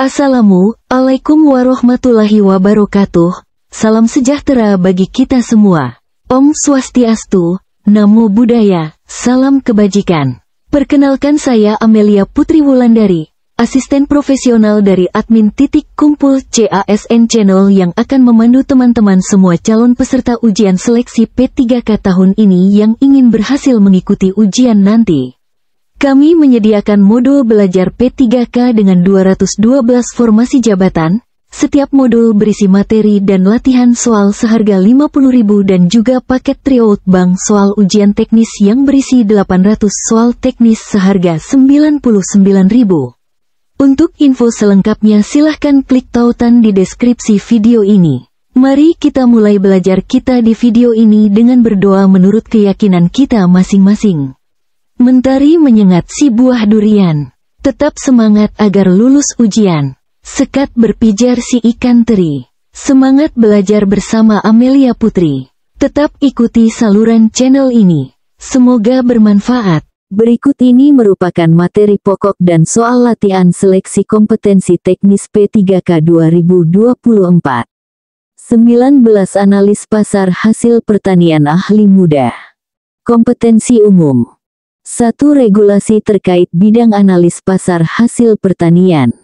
Assalamualaikum warahmatullahi wabarakatuh. Salam sejahtera bagi kita semua. Om Swastiastu, Namo Buddhaya, salam kebajikan. Perkenalkan, saya Amelia Putri Wulandari, asisten profesional dari admin Kumpul CASN Channel yang akan memandu teman-teman semua calon peserta ujian seleksi P3K tahun ini yang ingin berhasil mengikuti ujian nanti. Kami menyediakan modul belajar P3K dengan 212 formasi jabatan. Setiap modul berisi materi dan latihan soal seharga 50.000 dan juga paket trio bank soal ujian teknis yang berisi 800 soal teknis seharga 99.000. Untuk info selengkapnya silahkan klik tautan di deskripsi video ini. Mari kita mulai belajar kita di video ini dengan berdoa menurut keyakinan kita masing-masing. Mentari menyengat si buah durian. Tetap semangat agar lulus ujian. Sekat berpijar si ikan teri. Semangat belajar bersama Amelia Putri. Tetap ikuti saluran channel ini. Semoga bermanfaat. Berikut ini merupakan materi pokok dan soal latihan seleksi kompetensi teknis P3K 2024. 19 analis pasar hasil pertanian ahli muda. Kompetensi umum. 1. Regulasi terkait bidang analis pasar hasil pertanian.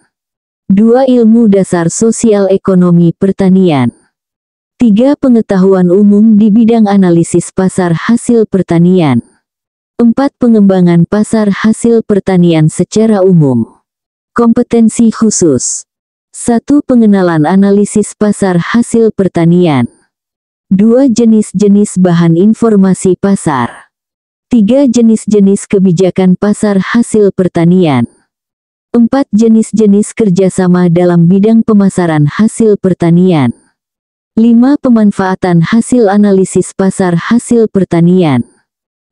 2. Ilmu dasar sosial ekonomi pertanian. 3. Pengetahuan umum di bidang analisis pasar hasil pertanian. 4. Pengembangan pasar hasil pertanian secara umum. Kompetensi khusus. 1. Pengenalan analisis pasar hasil pertanian. 2. Jenis-jenis bahan informasi pasar. 3. Jenis-jenis kebijakan pasar hasil pertanian. 4. Jenis-jenis kerjasama dalam bidang pemasaran hasil pertanian. 5. Pemanfaatan hasil analisis pasar hasil pertanian.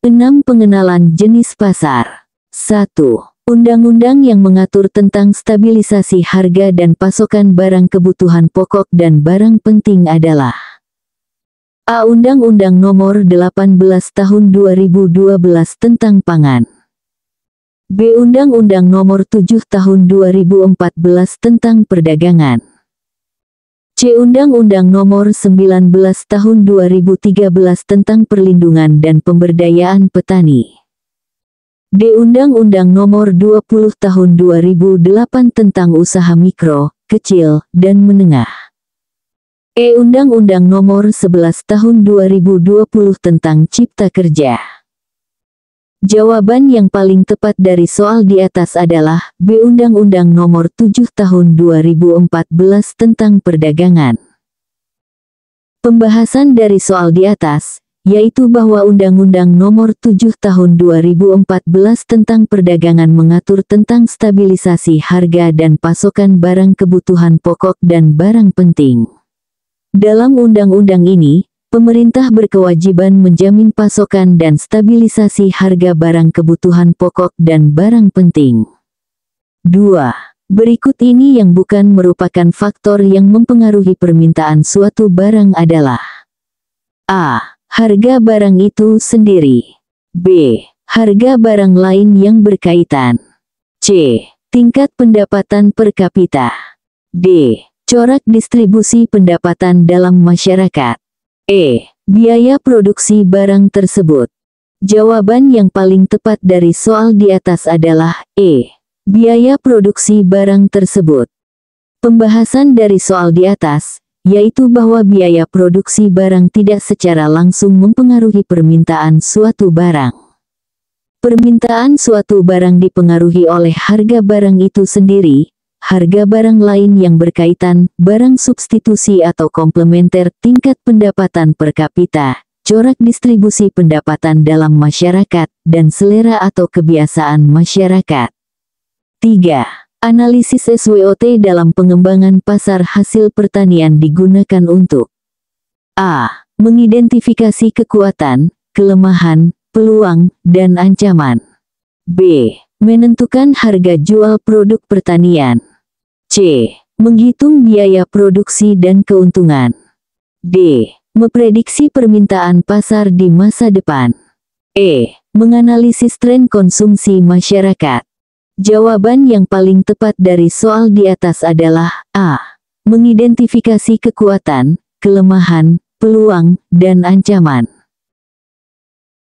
6. Pengenalan jenis pasar. 1. Undang-undang yang mengatur tentang stabilisasi harga dan pasokan barang kebutuhan pokok dan barang penting adalah: A. Undang-Undang Nomor 18 Tahun 2012 tentang Pangan. B. Undang-Undang Nomor 7 Tahun 2014 tentang Perdagangan. C. Undang-Undang Nomor 19 Tahun 2013 tentang Perlindungan dan Pemberdayaan Petani. D. Undang-Undang Nomor 20 Tahun 2008 tentang Usaha Mikro, Kecil, dan Menengah. E. Undang-Undang Nomor 11 Tahun 2020 tentang Cipta Kerja. Jawaban yang paling tepat dari soal di atas adalah B. Undang-Undang Nomor 7 Tahun 2014 tentang Perdagangan. Pembahasan dari soal di atas, yaitu bahwa Undang-Undang Nomor 7 Tahun 2014 tentang Perdagangan mengatur tentang stabilisasi harga dan pasokan barang kebutuhan pokok dan barang penting. Dalam undang-undang ini, pemerintah berkewajiban menjamin pasokan dan stabilisasi harga barang kebutuhan pokok dan barang penting. 2. Berikut ini yang bukan merupakan faktor yang mempengaruhi permintaan suatu barang adalah: A. Harga barang itu sendiri. B. Harga barang lain yang berkaitan. C. Tingkat pendapatan per kapita. D. Corak distribusi pendapatan dalam masyarakat. E. Biaya produksi barang tersebut. Jawaban yang paling tepat dari soal di atas adalah E. Biaya produksi barang tersebut. Pembahasan dari soal di atas, yaitu bahwa biaya produksi barang tidak secara langsung mempengaruhi permintaan suatu barang. Permintaan suatu barang dipengaruhi oleh harga barang itu sendiri, harga barang lain yang berkaitan, barang substitusi atau komplementer, tingkat pendapatan per kapita, corak distribusi pendapatan dalam masyarakat, dan selera atau kebiasaan masyarakat. 3. Analisis SWOT dalam pengembangan pasar hasil pertanian digunakan untuk: A. Mengidentifikasi kekuatan, kelemahan, peluang, dan ancaman. B. Menentukan harga jual produk pertanian. C. Menghitung biaya produksi dan keuntungan. D. Memprediksi permintaan pasar di masa depan. E. Menganalisis tren konsumsi masyarakat. Jawaban yang paling tepat dari soal di atas adalah A. Mengidentifikasi kekuatan, kelemahan, peluang, dan ancaman.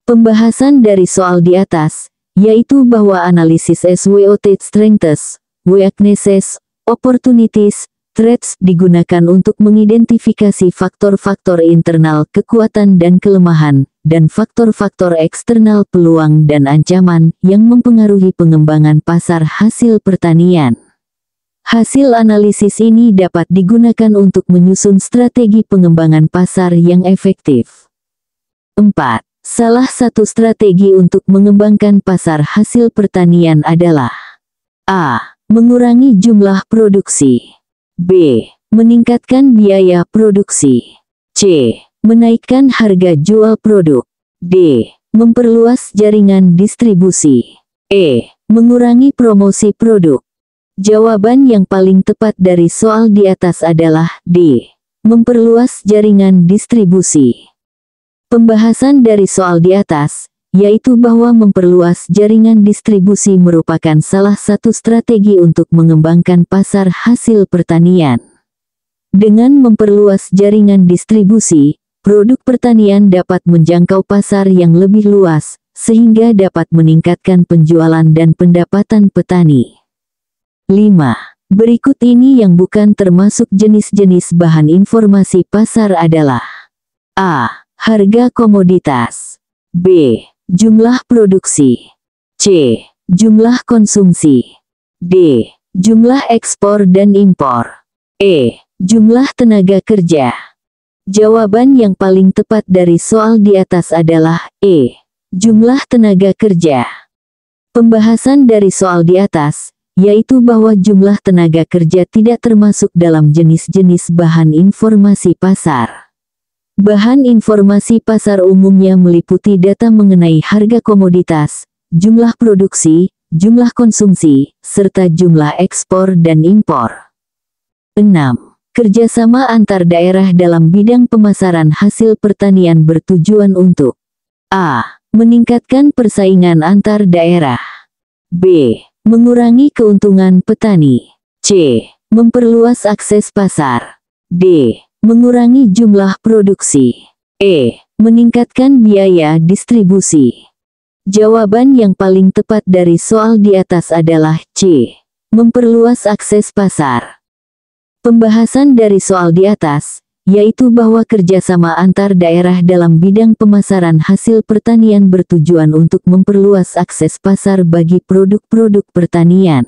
Pembahasan dari soal di atas, yaitu bahwa analisis SWOT strengths, weaknesses, opportunities, threats digunakan untuk mengidentifikasi faktor-faktor internal kekuatan dan kelemahan, dan faktor-faktor eksternal peluang dan ancaman yang mempengaruhi pengembangan pasar hasil pertanian. Hasil analisis ini dapat digunakan untuk menyusun strategi pengembangan pasar yang efektif. 4. Salah satu strategi untuk mengembangkan pasar hasil pertanian adalah A. Mengurangi jumlah produksi. B. Meningkatkan biaya produksi. C. Menaikkan harga jual produk. D. Memperluas jaringan distribusi. E. Mengurangi promosi produk. Jawaban yang paling tepat dari soal di atas adalah D. Memperluas jaringan distribusi. Pembahasan dari soal di atas, yaitu bahwa memperluas jaringan distribusi merupakan salah satu strategi untuk mengembangkan pasar hasil pertanian. Dengan memperluas jaringan distribusi, produk pertanian dapat menjangkau pasar yang lebih luas, sehingga dapat meningkatkan penjualan dan pendapatan petani. 5. Berikut ini yang bukan termasuk jenis-jenis bahan informasi pasar adalah A. Harga komoditas. B. Jumlah produksi. C. Jumlah konsumsi. D. Jumlah ekspor dan impor. E. Jumlah tenaga kerja. Jawaban yang paling tepat dari soal di atas adalah E. Jumlah tenaga kerja. Pembahasan dari soal di atas, yaitu bahwa jumlah tenaga kerja tidak termasuk dalam jenis-jenis bahan informasi pasar. Bahan informasi pasar umumnya meliputi data mengenai harga komoditas, jumlah produksi, jumlah konsumsi, serta jumlah ekspor dan impor. 6. Kerjasama antar daerah dalam bidang pemasaran hasil pertanian bertujuan untuk A. Meningkatkan persaingan antar daerah. B. Mengurangi keuntungan petani. C. Memperluas akses pasar. D. Mengurangi jumlah produksi. E. Meningkatkan biaya distribusi. Jawaban yang paling tepat dari soal di atas adalah C. Memperluas akses pasar. Pembahasan dari soal di atas, yaitu bahwa kerjasama antar daerah dalam bidang pemasaran hasil pertanian bertujuan untuk memperluas akses pasar bagi produk-produk pertanian.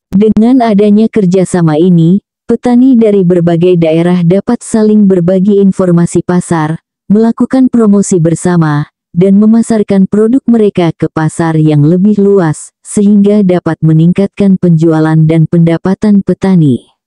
Dengan adanya kerjasama ini, petani dari berbagai daerah dapat saling berbagi informasi pasar, melakukan promosi bersama, dan memasarkan produk mereka ke pasar yang lebih luas, sehingga dapat meningkatkan penjualan dan pendapatan petani.